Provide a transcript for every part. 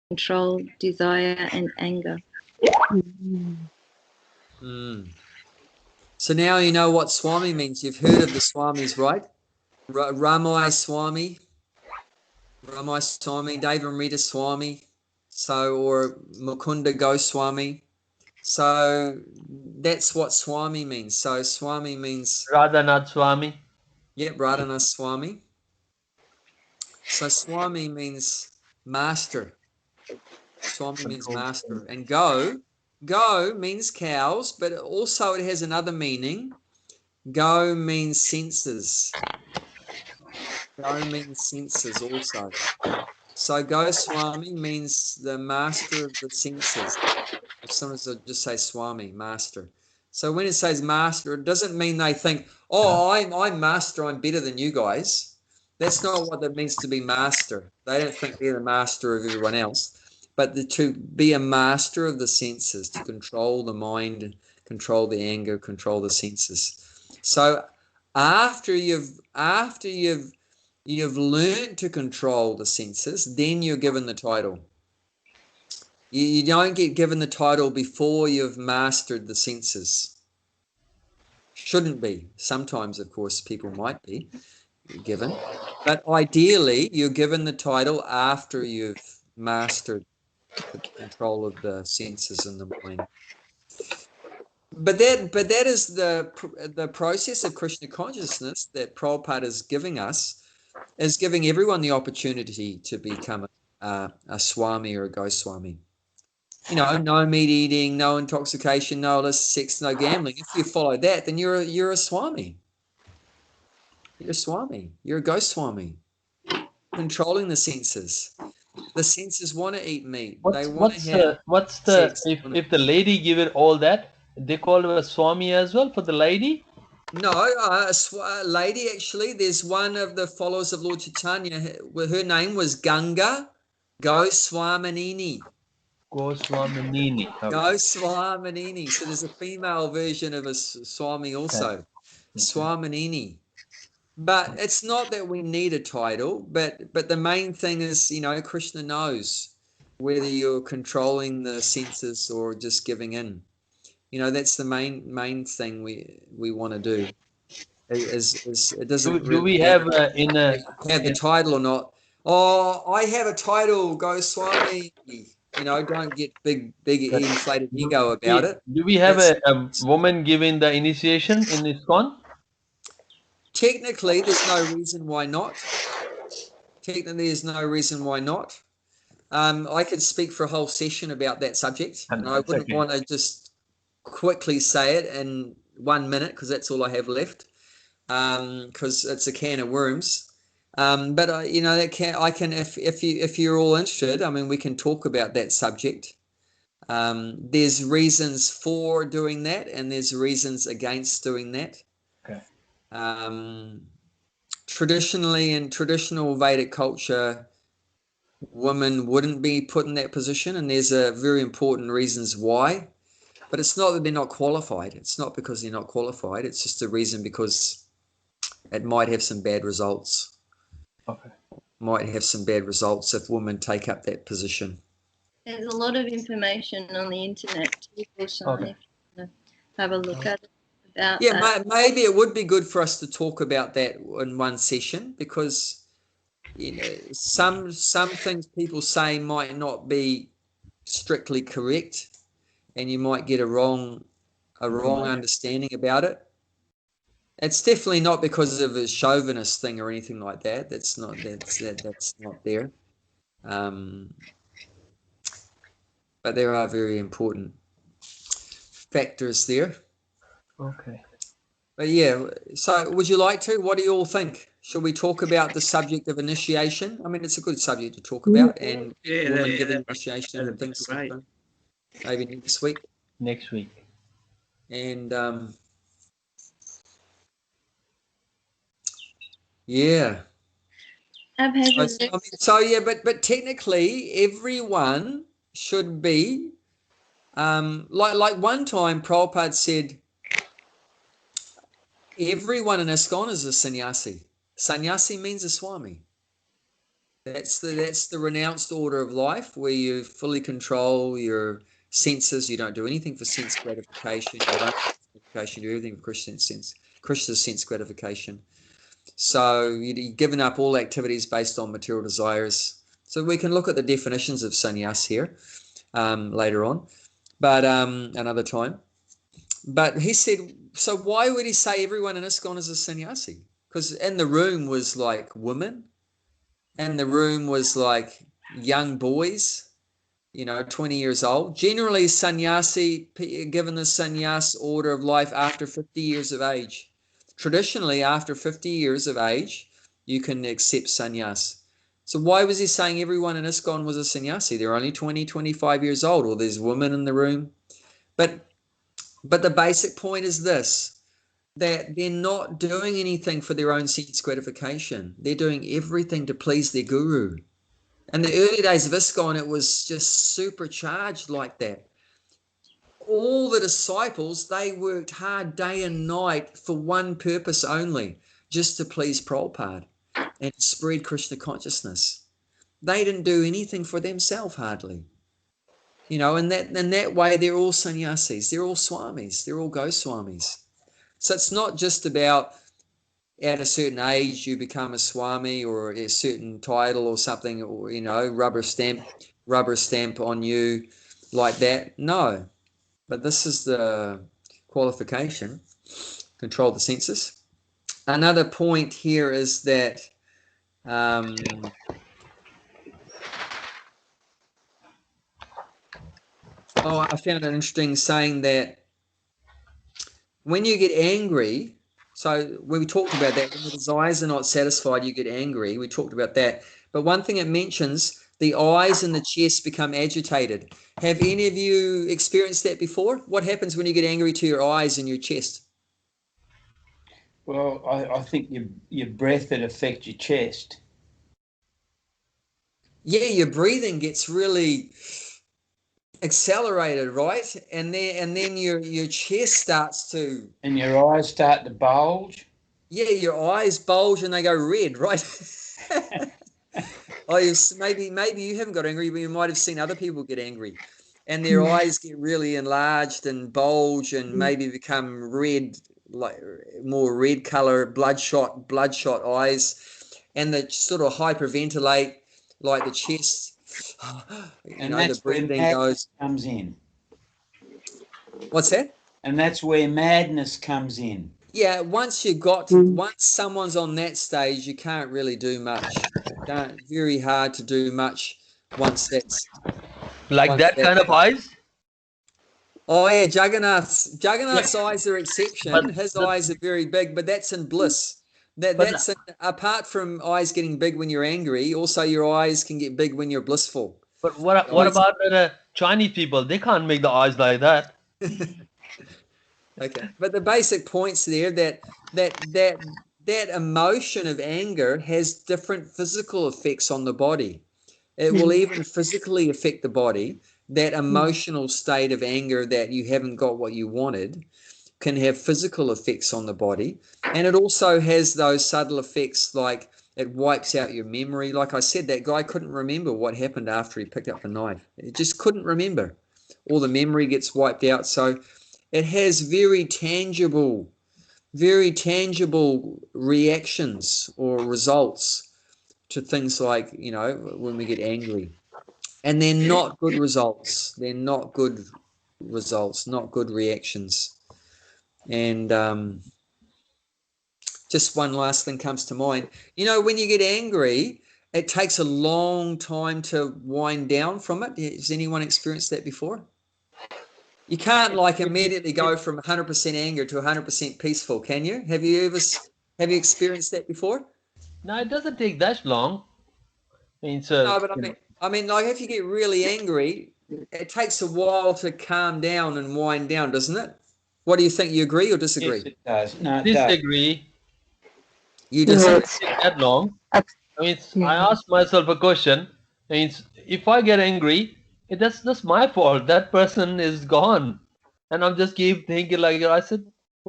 control desire and anger. So now you know what Swami means. You've heard of the Swamis, right? Ramai Swami, Devanrita Swami, or Mukunda Goswami. So that's what Swami means. So Swami means Radhanath Swami. Yep, Radhanath Swami. So Swami means master. Swami means master. And go means cows, but also it has another meaning. Go means senses. Go means senses also. So Goswami means the master of the senses. Sometimes I'll just say Swami, master. So when it says master, it doesn't mean they think, oh, I'm master, I'm better than you guys. That's not what that means to be master. They don't think they're the master of everyone else. But to be a master of the senses, to control the mind, control the anger, control the senses. So after you've learned to control the senses, then you're given the title. You don't get given the title before you've mastered the senses. Shouldn't be. Sometimes, of course, people might be given. But ideally, you're given the title after you've mastered the control of the senses and the mind. But that is the process of Krishna consciousness that Prabhupada is giving us, is giving everyone the opportunity to become a Swami or a Goswami. You know, no meat eating, no intoxication, no illicit sex, no gambling. If you follow that, then you're a Swami. You're a Swami. You're a Goswami. Controlling the senses. The senses want to eat meat. They want to have sex. If the lady give it all that, they call her a Swami as well for the lady? No, a lady actually. There's one of the followers of Lord Chaitanya. Her name was Ganga Goswaminini. Goswaminini. Okay. Goswaminini. So there's a female version of a Swami also. Okay. Swaminini. But it's not that we need a title, but the main thing is, you know, Krishna knows whether you're controlling the senses or just giving in. You know, that's the main thing we want to do. It doesn't do we have have the title or not? Oh, I have a title, Goswami. You know, don't get big inflated ego about it. Do we have a woman giving the initiation in ISKCON? Technically, there's no reason why not. I could speak for a whole session about that subject, and I wouldn't want to just quickly say it in 1 minute because that's all I have left. Because it's a can of worms. But you know, I can if you're all interested, I mean, we can talk about that subject. There's reasons for doing that, and there's reasons against doing that. Okay. Traditionally, in traditional Vedic culture, women wouldn't be put in that position, and there's a very important reasons why. But it's not that they're not qualified. It's not because they're not qualified. It's just a reason because it might have some bad results. Okay. Might have some bad results if women take up that position. There's a lot of information on the internet. Okay. Have a look at it. Maybe it would be good for us to talk about that in one session, because you know some things people say might not be strictly correct, and you might get a wrong understanding about it. It's definitely not because of a chauvinist thing or anything like that. That's not there. But there are very important factors there. Okay. But yeah, so would you like to? What do you all think? Should we talk about the subject of initiation? I mean, it's a good subject to talk about, and women giving initiation and things like that. Maybe next week. Next week. And yeah. But technically, everyone should be like one time Prabhupada said, everyone in ISKCON is a sannyasi. Sannyasi means a Swami. That's the renounced order of life, where you fully control your senses. You don't do anything for sense gratification. You don't do everything for Krishna's sense gratification. So you've given up all activities based on material desires. So we can look at the definitions of sannyas here later on, but another time. But he said, so why would he say everyone in ISKCON is a sannyasi? Because in the room was like women, and the room was like young boys, 20 years old. Generally, sannyasi, given the sannyas order of life after 50 years of age. Traditionally, after 50 years of age, you can accept sannyas. So why was he saying everyone in ISKCON was a sannyasi? They're only 20, 25 years old, or there's women in the room. But the basic point is this, that they're not doing anything for their own sense gratification. They're doing everything to please their guru. In the early days of ISKCON, it was just supercharged like that. All the disciples, they worked hard day and night for one purpose only, just to please Prabhupada and spread Krishna consciousness. They didn't do anything for themselves hardly. In that way, they're all sannyasis, they're all swamis, they're all Goswamis. So it's not just about at a certain age you become a swami or a certain title or something, or rubber stamp on you like that. No, but this is the qualification: control the senses. Another point here is that I found it interesting saying that when you get angry, so when we talked about that, when the desires are not satisfied, you get angry. We talked about that. But one thing it mentions, the eyes and the chest become agitated. Have any of you experienced that before? What happens when you get angry to your eyes and your chest? Well, I think your breath would affect your chest. Yeah, your breathing gets really accelerated, right? And then your chest starts to... And your eyes start to bulge? Yeah, your eyes bulge and they go red, right? Maybe you haven't got angry, but you might have seen other people get angry. And their eyes get really enlarged and bulge and maybe become red, like more red color, bloodshot eyes. And they sort of hyperventilate, like the chest... And that's where madness comes in. What's that? And that's where madness comes in. Yeah, once someone's on that stage, you can't really do much. Very hard to do much once that's... Kind of eyes? Oh yeah, Jagannath's eyes are exception. His eyes are very big, but that's in bliss. Apart from eyes getting big when you're angry, also your eyes can get big when you're blissful. But what about the Chinese people? They can't make the eyes like that. Okay, but the basic points there that emotion of anger has different physical effects on the body. It will even physically affect the body. That emotional state of anger that you haven't got what you wanted can have physical effects on the body. And it also has those subtle effects, like it wipes out your memory. Like I said, that guy couldn't remember what happened after he picked up the knife. He just couldn't remember. All the memory gets wiped out. So it has very tangible reactions or results to things like, when we get angry. And they're not good results. They're not good results, not good reactions. And just one last thing comes to mind. When you get angry, it takes a long time to wind down from it. Has anyone experienced that before? You can't immediately go from 100% anger to 100% peaceful, can you? Have you experienced that before? No, it doesn't take that long. No, but I mean, like if you get really angry, it takes a while to calm down and wind down, doesn't it? What do you think? You agree or disagree? Yes, it does. No, it Disagree. You It disagree? doesn't take that long. I ask myself a question. If I get angry, that's just my fault. That person is gone. And I'm just keep thinking I said,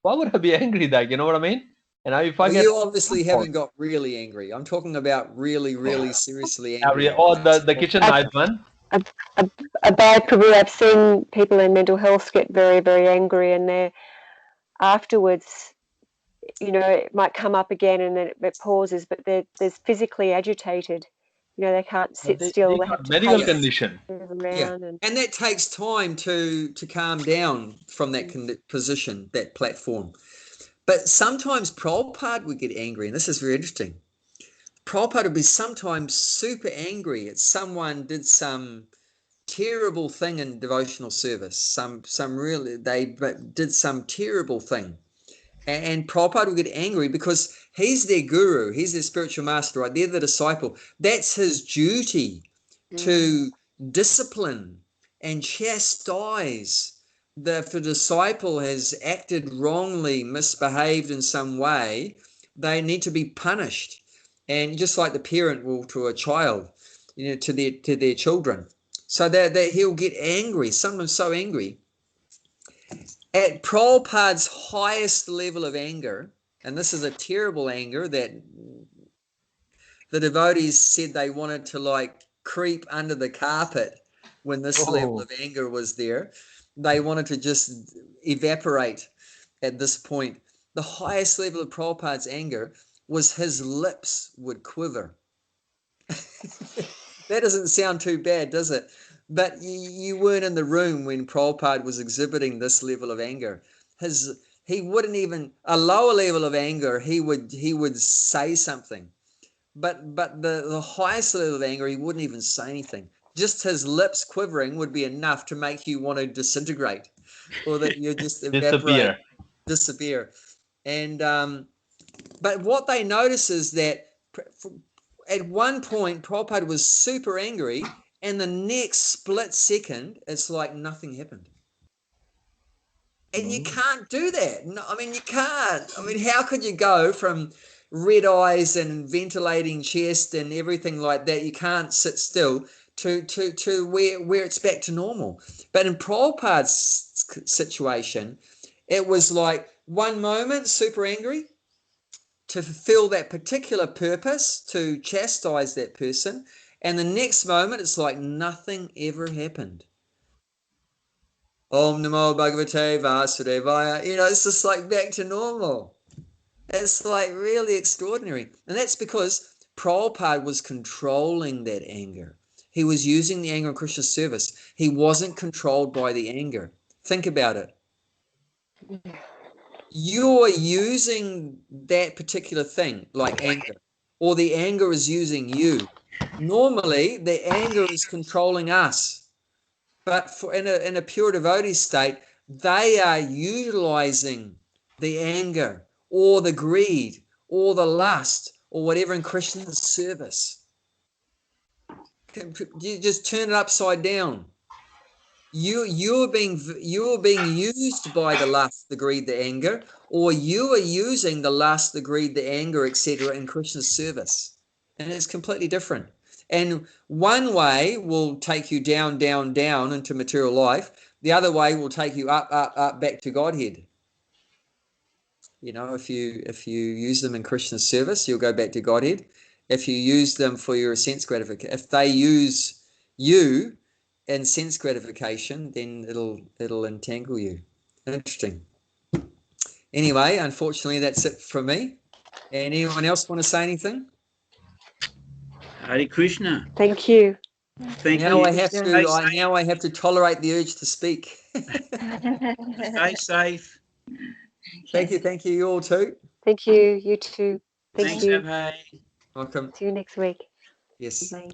why would I be angry that? You know what I mean? And if I Well, get you obviously haven't got really angry. I'm talking about really, really seriously angry. or the kitchen knife one. Abhay Prabhu, I've seen people in mental health get very, very angry, and they're afterwards, you know, it might come up again and then it pauses, but they're physically agitated. You know, they can't sit still. They have to medical pace condition. around. And that takes time to calm down from that position, that platform. But sometimes Prabhupada would get angry, and this is very interesting. Prabhupada would be sometimes super angry at someone did some terrible thing in devotional service. They did some terrible thing. And Prabhupada would get angry because he's their guru, he's their spiritual master, right? They're the disciple. That's his duty to discipline and chastise. If the disciple has acted wrongly, misbehaved in some way, they need to be punished. And just like the parent will to a child, you know, to their children. So that he'll get angry, sometimes so angry. At Prabhupada's highest level of anger, and this is a terrible anger that the devotees said they wanted to like creep under the carpet when this level of anger was there. They wanted to just evaporate at this point. The highest level of Prabhupada's anger was his lips would quiver. That doesn't sound too bad, does it? But you weren't in the room when Prabhupada was exhibiting this level of anger. He wouldn't even, a lower level of anger, he would say something. But the highest level of anger, he wouldn't even say anything. Just his lips quivering would be enough to make you want to disintegrate, or that you just evaporate, disappear. And but what they notice is that at one point Prabhupada was super angry, and the next split second it's like nothing happened. And you can't do that. No, I mean, you can't. I mean, how could you go from red eyes and ventilating chest and everything like that? You can't sit still to where it's back to normal. But in Prabhupada's situation, it was like one moment super angry to fulfill that particular purpose, to chastise that person, and the next moment it's like nothing ever happened. Om Namo Bhagavate Vasudevaya. You know, it's just like back to normal. It's like really extraordinary. And that's because Prabhupada was controlling that anger. He was using the anger in Krishna's service. He wasn't controlled by the anger. Think about it. You're using that particular thing, like anger, or the anger is using you. Normally, the anger is controlling us. But in a pure devotee state, they are utilizing the anger or the greed or the lust or whatever in Krishna's service. You just turn it upside down. You're being used by the lust, the greed, the anger, or you are using the lust, the greed, the anger, etc. in Krishna's service, and it's completely different. And one way will take you down, down, down into material life. The other way will take you up, up, up back to Godhead. You know, if you use them in Krishna's service, you'll go back to Godhead. If you use them for your sense gratification, if they use you in sense gratification, then it'll entangle you. Interesting. Anyway, unfortunately, that's it from me. And anyone else want to say anything? Hare Krishna. Thank you. Thank now you. I have to tolerate the urge to speak. Stay safe. Thank you. You all too. Thank you. You too. Thanks, you. Abhay. Welcome. See you next week. Yes. Bye.